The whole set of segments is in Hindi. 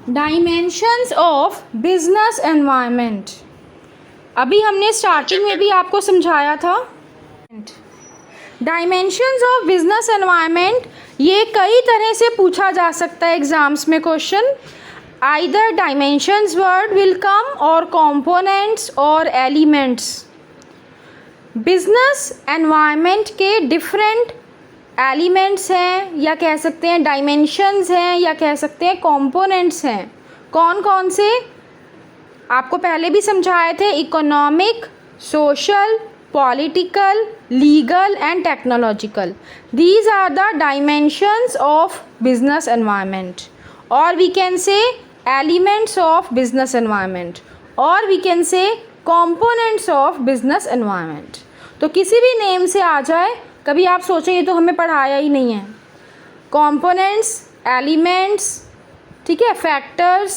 डायमेंशंस ऑफ बिजनेस एनवायरनमेंट, अभी हमने स्टार्टिंग में भी आपको समझाया था। डायमेंशंस ऑफ बिजनेस एनवायरनमेंट, ये कई तरह से पूछा जा सकता है एग्जाम्स में question. Either dimensions word will come और कंपोनेंट्स और एलिमेंट्स। बिजनेस एनवायरनमेंट के डिफरेंट एलिमेंट्स हैं, या कह सकते हैं डायमेंशंस हैं, या कह सकते हैं कंपोनेंट्स हैं। कौन कौन से आपको पहले भी समझाए थे, economic, social, political, legal and technological. These are the dimensions of business environment, और we can say elements of business environment, और we can say components of business environment. तो किसी भी नेम से आ जाए, कभी आप सोचें ये तो हमें पढ़ाया ही नहीं है। कंपोनेंट्स, एलिमेंट्स, ठीक है, फैक्टर्स,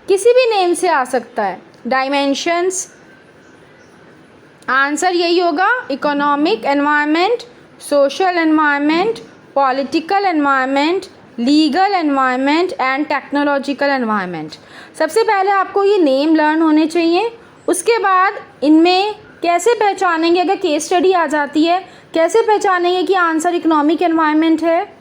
किसी भी नेम से आ सकता है। डायमेंशंस, आंसर यही होगा, economic environment, social environment, political environment, legal environment and technological environment. सबसे पहले आपको ये नेम लर्न होने चाहिए, उसके बाद इनमें कैसे पहचानेंगे, अगर केस स्टडी आ जाती है कैसे पहचानेंगे कि आंसर इकोनॉमिक एनवायरनमेंट है।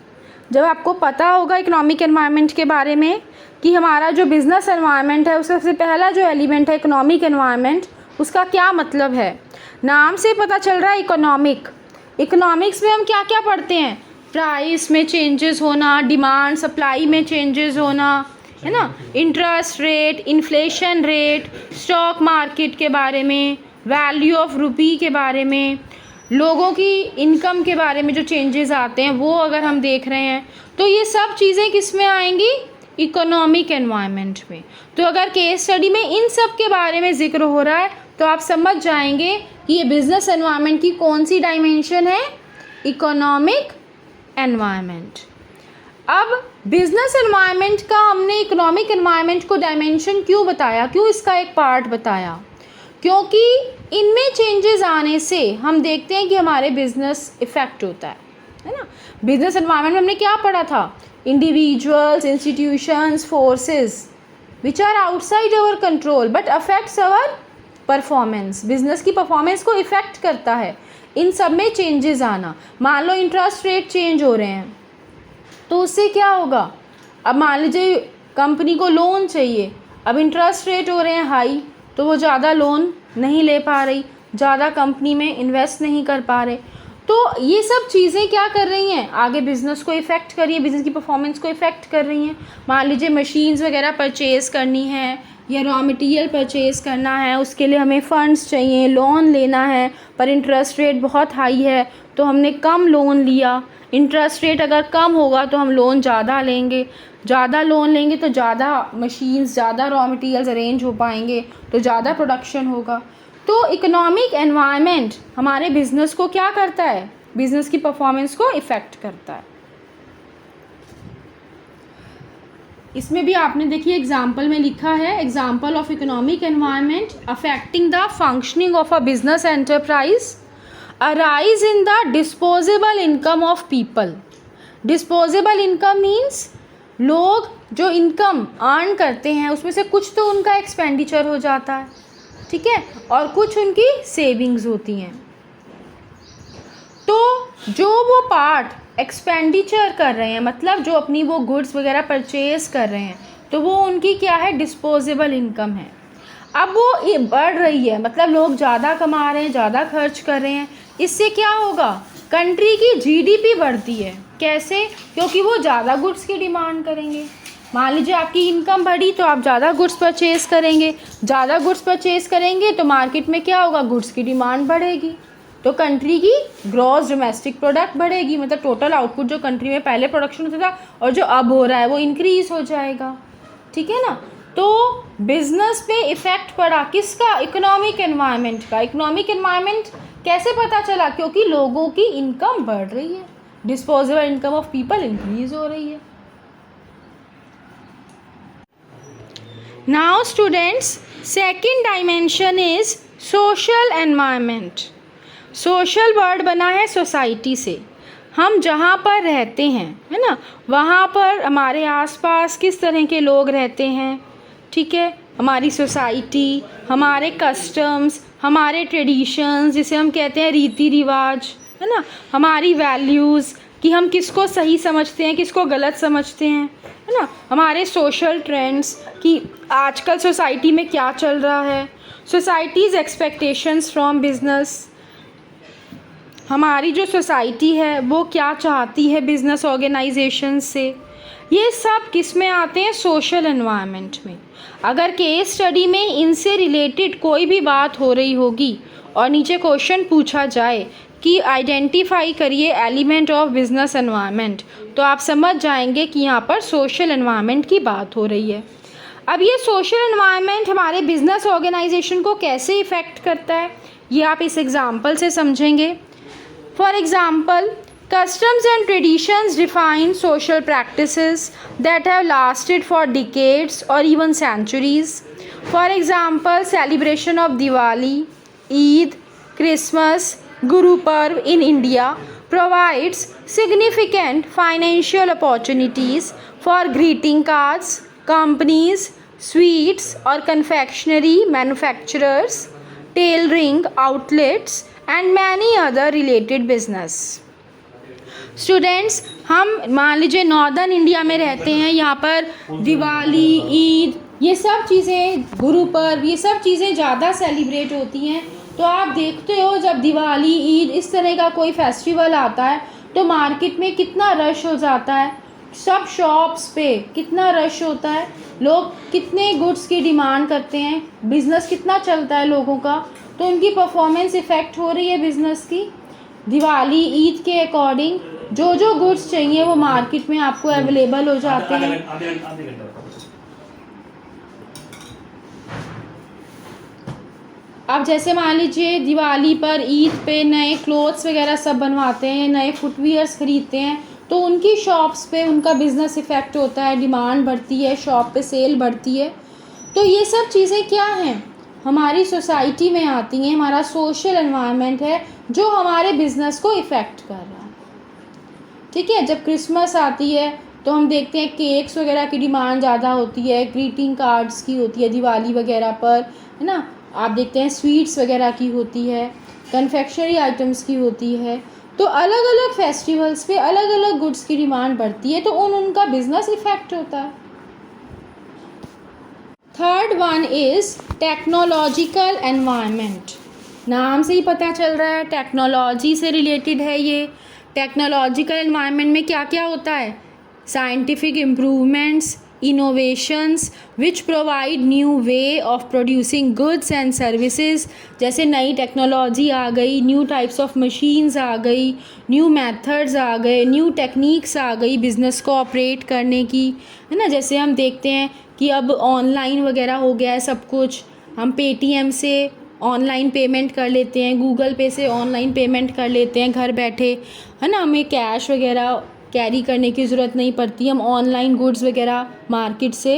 जब आपको पता होगा इकोनॉमिक एनवायरनमेंट के बारे में कि हमारा जो बिज़नेस एनवायरनमेंट है उसका सबसे पहला जो एलिमेंट है इकोनॉमिक एनवायरनमेंट, उसका क्या मतलब है। नाम से पता चल रहा है इकोनॉमिक। इकोनॉमिक्स में हम क्या क्या पढ़ते हैं, प्राइस में चेंजेस होना, डिमांड सप्लाई में चेंजेस होना, है ना, interest rate, inflation rate, stock market के बारे में, वैल्यू ऑफ रुपी के बारे में, लोगों की इनकम के बारे में जो चेंजेस आते हैं वो अगर हम देख रहे हैं, तो ये सब चीज़ें किस में आएंगी, इकोनॉमिक एनवायरनमेंट में। तो अगर केस स्टडी में इन सब के बारे में जिक्र हो रहा है तो आप समझ जाएंगे कि ये बिजनेस एनवायरनमेंट की कौन सी डायमेंशन है, इकोनॉमिक एनवायरनमेंट। अब बिजनेस एनवायरनमेंट का हमने इकोनॉमिक एनवायरनमेंट को डायमेंशन क्यों बताया, क्यों इसका एक पार्ट बताया, क्योंकि इनमें चेंजेस आने से हम देखते हैं कि हमारे बिजनेस इफ़ेक्ट होता है ना। बिजनेस एनवायरनमेंट में हमने क्या पढ़ा था, individuals, institutions, forces which are outside our control but affects our performance. Business की परफॉर्मेंस को इफ़ेक्ट करता है इन सब में चेंजेस आना। मान लो इंटरेस्ट रेट चेंज हो रहे हैं तो उससे क्या होगा, अब मान लीजिए कंपनी को लोन चाहिए, अब इंटरेस्ट रेट हो रहे हैं हाई, तो वो ज़्यादा लोन नहीं ले पा रही, ज़्यादा कंपनी में इन्वेस्ट नहीं कर पा रहे। तो ये सब चीज़ें क्या कर रही हैं, आगे बिज़नेस को इफ़ेक्ट कर रही हैं, बिज़नेस की परफॉर्मेंस को इफ़ेक्ट कर रही हैं। मान लीजिए मशीन्स वगैरह परचेज़ करनी है या रॉ मटेरियल परचेज़ करना है, उसके लिए हमें फ़ंड्स चाहिए, लोन लेना है, पर इंटरेस्ट रेट बहुत हाई है तो हमने कम लोन लिया। इंटरेस्ट रेट अगर कम होगा तो हम लोन ज़्यादा लेंगे, ज़्यादा लोन लेंगे तो ज़्यादा मशीन्स, ज़्यादा रॉ मटेरियल्स अरेंज हो पाएंगे, तो ज़्यादा प्रोडक्शन होगा। तो इकोनॉमिक एनवायरनमेंट हमारे बिज़नेस को क्या करता है, बिज़नेस की परफॉर्मेंस को इफ़ेक्ट करता है। इसमें भी आपने देखिए एग्जाम्पल में लिखा है, example of economic environment affecting the functioning of a business enterprise, arise in the disposable income of people. Disposable income means लोग जो इनकम अर्न करते हैं उसमें से कुछ तो उनका एक्सपेंडिचर हो जाता है, ठीक है, और कुछ उनकी सेविंग्स होती हैं। तो जो वो पार्ट एक्सपेंडिचर कर रहे हैं, मतलब जो अपनी वो गुड्स वगैरह परचेज़ कर रहे हैं, तो वो उनकी क्या है, डिस्पोजेबल इनकम है। अब वो ये बढ़ रही है, मतलब लोग ज़्यादा कमा रहे हैं, ज़्यादा खर्च कर रहे हैं, इससे क्या होगा, कंट्री की जीडीपी बढ़ती है। कैसे, क्योंकि वो ज़्यादा गुड्स की डिमांड करेंगे। मान लीजिए आपकी इनकम बढ़ी तो आप ज़्यादा गुड्स परचेज़ करेंगे, ज़्यादा गुड्स परचेज़ करेंगे तो मार्केट में क्या होगा, गुड्स की डिमांड बढ़ेगी, तो कंट्री की ग्रॉस डोमेस्टिक प्रोडक्ट बढ़ेगी, मतलब टोटल आउटपुट जो कंट्री में पहले प्रोडक्शन होता था और जो अब हो रहा है वो इंक्रीज़ हो जाएगा, ठीक है ना। तो बिजनेस पे इफ़ेक्ट पड़ा किसका, इकोनॉमिक एनवायरनमेंट का। इकोनॉमिक एनवायरनमेंट कैसे पता चला, क्योंकि लोगों की इनकम बढ़ रही है, disposable income of people increase हो रही है। Now students, second dimension is social environment. Social word बना है सोसाइटी से। हम जहाँ पर रहते हैं, है ना, वहाँ पर हमारे आसपास किस तरह के लोग रहते हैं, ठीक है, हमारी सोसाइटी, हमारे कस्टम्स, हमारे ट्रेडिशंस जिसे हम कहते हैं रीति रिवाज, है ना, हमारी वैल्यूज़ कि हम किसको सही समझते हैं, किसको गलत समझते हैं, है ना, हमारे सोशल ट्रेंड्स कि आजकल सोसाइटी में क्या चल रहा है, सोसाइटीज़ एक्सपेक्टेशंस फ्रॉम बिजनेस, हमारी जो सोसाइटी है वो क्या चाहती है बिज़नेस ऑर्गेनाइजेशन से, ये सब किस में आते हैं, सोशल एनवायरनमेंट में। अगर केस स्टडी में इनसे रिलेटेड कोई भी बात हो रही होगी और नीचे क्वेश्चन पूछा जाए कि आइडेंटिफाई करिए एलिमेंट ऑफ बिजनेस एनवायरनमेंट, तो आप समझ जाएंगे कि यहाँ पर सोशल एनवायरनमेंट की बात हो रही है। अब ये सोशल एनवायरनमेंट हमारे बिजनेस ऑर्गेनाइजेशन को कैसे इफ़ेक्ट करता है, ये आप इस एग्जाम्पल से समझेंगे। For example, customs and traditions define social practices that have lasted for decades or even centuries. For example, celebration of Diwali, Eid, Christmas, Guru Parv in India provides significant financial opportunities for greeting cards, companies, sweets or confectionery manufacturers, tailoring outlets and many other related business. Students, हम मान लीजिए नॉर्दर्न इंडिया में रहते हैं, यहाँ पर दिवाली, ईद, ये सब चीज़ें, गुरु पर्व, ये सब चीज़ें ज़्यादा सेलिब्रेट होती हैं। तो आप देखते हो जब दिवाली, ईद इस तरह का कोई फेस्टिवल आता है तो मार्केट में कितना रश हो जाता है, सब शॉप्स पे कितना रश होता है, लोग कितने गुड्स की डिमांड करते हैं, बिज़नेस कितना चलता है लोगों का, तो उनकी परफॉर्मेंस इफ़ेक्ट हो रही है बिज़नेस की। दिवाली, ईद के अकॉर्डिंग जो गुड्स चाहिए वो मार्केट में आपको अवेलेबल हो जाते हैं। अब जैसे मान लीजिए दिवाली पर, ईद पे नए क्लोथ्स वगैरह सब बनवाते हैं, नए फुटवियर्स ख़रीदते हैं, तो उनकी शॉप्स पे उनका बिज़नेस इफ़ेक्ट होता है, डिमांड बढ़ती है, शॉप पे सेल बढ़ती है। तो ये सब चीज़ें क्या हैं, हमारी सोसाइटी में आती हैं, हमारा सोशल एनवायरनमेंट है जो हमारे बिज़नेस को इफ़ेक्ट कर रहा है। ठीक है, जब क्रिसमस आती है तो हम देखते हैं केक्स वगैरह की डिमांड ज़्यादा होती है, ग्रीटिंग कार्ड्स की होती है दिवाली वगैरह पर, है ना, आप देखते हैं स्वीट्स वगैरह की होती है, कन्फेक्शनरी आइटम्स की होती है। तो अलग अलग फेस्टिवल्स पे अलग अलग गुड्स की डिमांड बढ़ती है, तो उनका बिज़नेस इफ़ेक्ट होता है। Third one is technological environment. नाम से ही पता चल रहा है टेक्नोलॉजी से रिलेटेड है ये। टेक्नोलॉजिकल एनवायरनमेंट में क्या क्या होता है, scientific improvements, innovations which provide new way of producing goods and services. जैसे नई टेक्नोलॉजी आ गई, न्यू टाइप्स ऑफ मशीन्स आ गई, न्यू मेथड्स आ गए, न्यू टेक्निक्स आ गई बिज़नेस को ऑपरेट करने की, है ना। जैसे हम देखते हैं कि अब ऑनलाइन वगैरह हो गया है सब कुछ, हम पेटीएम से ऑनलाइन पेमेंट कर लेते हैं, गूगल पे से ऑनलाइन पेमेंट कर लेते हैं घर बैठे, है ना, हमें कैश वगैरह कैरी करने की ज़रूरत नहीं पड़ती, हम ऑनलाइन गुड्स वगैरह मार्केट से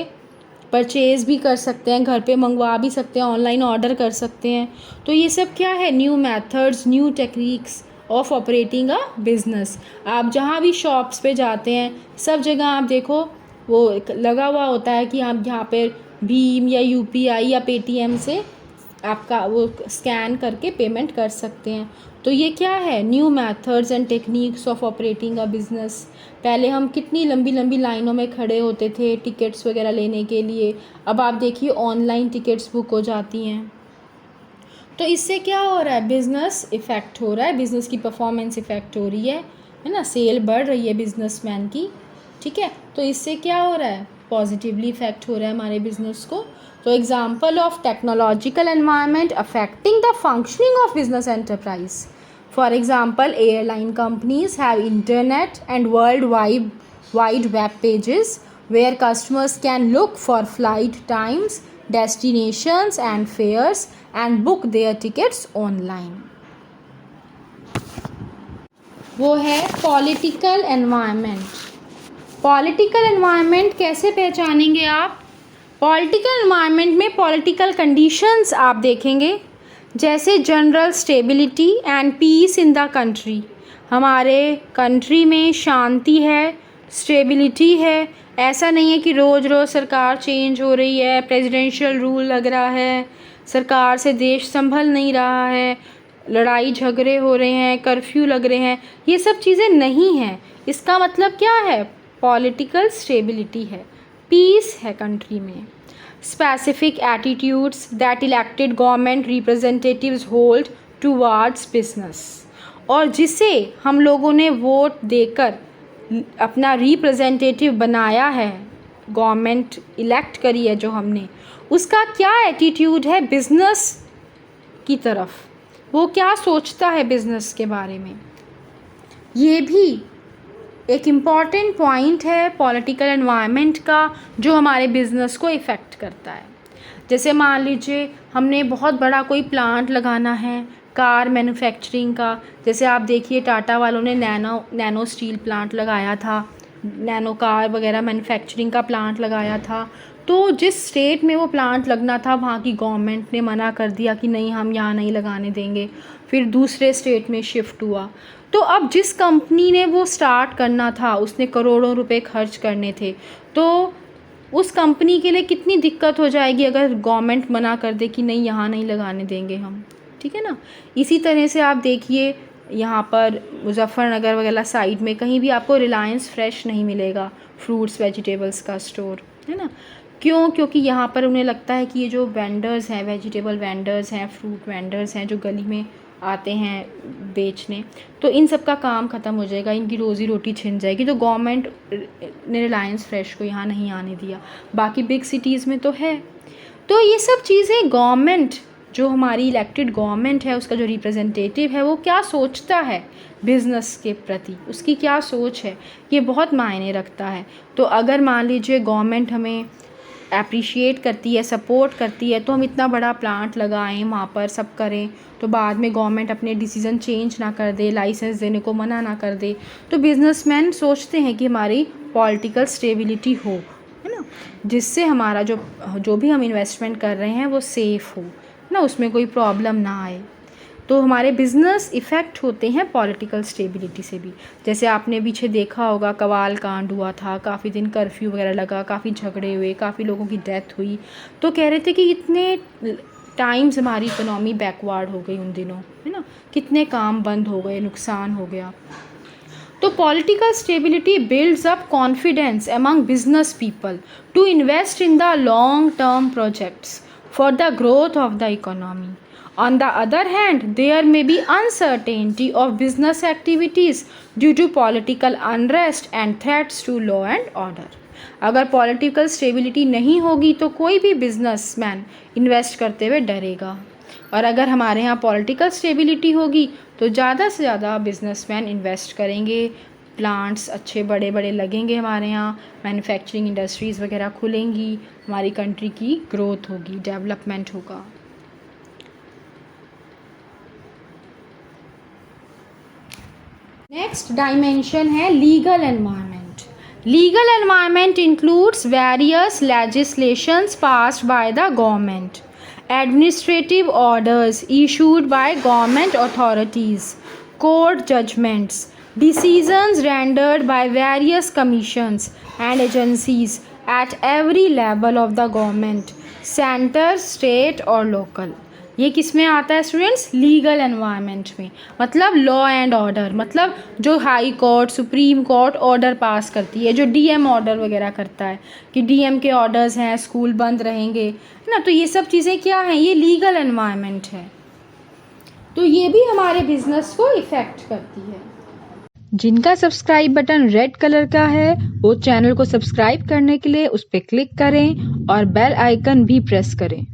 परचेज़ भी कर सकते हैं, घर पे मंगवा भी सकते हैं, ऑनलाइन ऑर्डर कर सकते हैं। तो ये सब क्या है, new methods, new techniques of operating a business. आप जहाँ भी शॉप्स पे जाते हैं सब जगह आप देखो वो लगा हुआ होता है कि आप यहाँ पर भीम या यूपीआई या पेटीएम से आपका वो स्कैन करके पेमेंट कर सकते हैं। तो ये क्या है, new methods and techniques of operating a business. पहले हम कितनी लंबी लंबी लाइनों में खड़े होते थे टिकट्स वगैरह लेने के लिए, अब आप देखिए ऑनलाइन टिकट्स बुक हो जाती हैं। तो इससे क्या हो रहा है, बिज़नेस इफ़ेक्ट हो रहा है, बिज़नेस की परफॉर्मेंस इफ़ेक्ट हो रही है ना, सेल बढ़ रही है बिजनेसमैन की। ठीक है, तो इससे क्या हो रहा है, पॉजिटिवली इफ़ेक्ट हो रहा है हमारे बिज़नेस को। तो example of technological environment affecting the functioning of business enterprise. For example, airline companies have internet and wide web pages where customers can look for flight times, destinations and fares and book their tickets online. वो है पॉलिटिकल एनवायरनमेंट। पॉलिटिकल एनवायरनमेंट कैसे पहचानेंगे आप, पॉलिटिकल एनवायरनमेंट में पॉलिटिकल कंडीशंस आप देखेंगे, जैसे general stability and peace in the country. हमारे कंट्री में शांति है, स्टेबिलिटी है। ऐसा नहीं है कि रोज़ रोज़ सरकार चेंज हो रही है, प्रेसिडेंशियल रूल लग रहा है, सरकार से देश संभल नहीं रहा है, लड़ाई झगड़े हो रहे हैं, कर्फ्यू लग रहे हैं। ये सब चीज़ें नहीं हैं। इसका मतलब क्या है? पॉलिटिकल स्टेबिलिटी है, पीस है कंट्री में। Specific attitudes that elected government representatives hold towards business, और जिसे हम लोगों ने वोट देकर अपना रिप्रेजेंटेटिव बनाया है, गवर्नमेंट इलेक्ट करी है जो हमने, उसका क्या एटीट्यूड है बिजनेस की तरफ, वो क्या सोचता है बिजनेस के बारे में। ये भी एक इम्पॉर्टेंट पॉइंट है पॉलिटिकल एनवायरनमेंट का, जो हमारे बिज़नेस को इफ़ेक्ट करता है। जैसे मान लीजिए हमने बहुत बड़ा कोई प्लांट लगाना है कार मैन्युफैक्चरिंग का। जैसे आप देखिए टाटा वालों ने नैनो स्टील प्लांट लगाया था, नैनो कार वगैरह मैन्युफैक्चरिंग का प्लांट लगाया था। तो जिस स्टेट में वो प्लांट लगना था वहाँ की गवर्नमेंट ने मना कर दिया कि नहीं, हम यहाँ नहीं लगाने देंगे। फिर दूसरे स्टेट में शिफ्ट हुआ। तो अब जिस कंपनी ने वो स्टार्ट करना था, उसने करोड़ों रुपए खर्च करने थे, तो उस कंपनी के लिए कितनी दिक्कत हो जाएगी अगर गवर्नमेंट मना कर दे कि नहीं, यहाँ नहीं लगाने देंगे हम, ठीक है ना। इसी तरह से आप देखिए यहाँ पर मुजफ्फरनगर वगैरह साइड में कहीं भी आपको रिलायंस फ्रेश नहीं मिलेगा, फ्रूट्स वेजिटेबल्स का स्टोर, है ना। क्यों? क्योंकि यहाँ पर उन्हें लगता है कि ये जो वेंडर्स हैं, वेजिटेबल वेंडर्स हैं, फ्रूट वेंडर्स हैं, जो गली में आते हैं बेचने, तो इन सब का काम ख़त्म हो जाएगा, इनकी रोज़ी रोटी छिन जाएगी। तो गवर्नमेंट ने रिलायंस फ्रेश को यहाँ नहीं आने दिया, बाकी बिग सिटीज़ में तो है। तो ये सब चीज़ें गवर्नमेंट, जो हमारी इलेक्टेड गवर्नमेंट है, उसका जो रिप्रेजेंटेटिव है, वो क्या सोचता है बिज़नेस के प्रति, उसकी क्या सोच है, ये बहुत मायने रखता है। तो अगर मान लीजिए गवर्नमेंट हमें अप्रिशिएट करती है, सपोर्ट करती है, तो हम इतना बड़ा प्लांट लगाएं, वहाँ पर सब करें, तो बाद में गवर्नमेंट अपने डिसीज़न चेंज ना कर दे, लाइसेंस देने को मना ना कर दे, तो बिजनेसमैन सोचते हैं कि हमारी पॉलिटिकल स्टेबिलिटी हो, है ना, जिससे हमारा जो भी हम इन्वेस्टमेंट कर रहे हैं वो सेफ़ हो ना, उसमें कोई प्रॉब्लम ना आए। तो हमारे बिज़नेस इफ़ेक्ट होते हैं पॉलिटिकल स्टेबिलिटी से भी। जैसे आपने पीछे देखा होगा कवाल कांड हुआ था, काफ़ी दिन कर्फ्यू वगैरह लगा, काफ़ी झगड़े हुए, काफ़ी लोगों की डेथ हुई। तो कह रहे थे कि इतने टाइम्स हमारी इकोनॉमी बैकवर्ड हो गई उन दिनों, है ना, कितने काम बंद हो गए, नुकसान हो गया। तो political stability builds up confidence among business people to invest in the long term projects for the growth of the economy. On the other hand, there may be uncertainty of business activities due to political unrest and threats to law and order. अगर पॉलिटिकल स्टेबिलिटी नहीं होगी तो कोई भी बिजनेसमैन इन्वेस्ट करते हुए डरेगा, और अगर हमारे यहाँ पॉलिटिकल स्टेबिलिटी होगी तो ज़्यादा से ज़्यादा बिजनेसमैन इन्वेस्ट करेंगे, प्लांट्स अच्छे बड़े बड़े लगेंगे हमारे यहाँ, मैन्युफैक्चरिंग इंडस्ट्रीज़ वगैरह खुलेंगी, हमारी कंट्री की ग्रोथ होगी, डेवलपमेंट होगा। नेक्स्ट डायमेंशन है legal environment. Legal environment includes various legislations passed by the government, administrative orders issued by government authorities, court judgments, decisions rendered by various commissions and agencies at every level of the government, center, state और local. ये किस में आता है स्टूडेंट्स? लीगल एनवायरनमेंट में. मतलब लॉ एंड ऑर्डर, मतलब जो high court, supreme court order pass करती है, जो डीएम ऑर्डर वगैरह करता है कि डीएम के ऑर्डर्स हैं, स्कूल बंद रहेंगे, है ना. तो ये सब चीज़ें क्या हैं? ये लीगल एनवायरनमेंट है. तो ये भी हमारे बिजनेस को इफ़ेक्ट करती है. जिनका सब्सक्राइब बटन रेड कलर का है वो चैनल को सब्सक्राइब करने के लिए उस पर क्लिक करें और बेल आइकन भी प्रेस करें.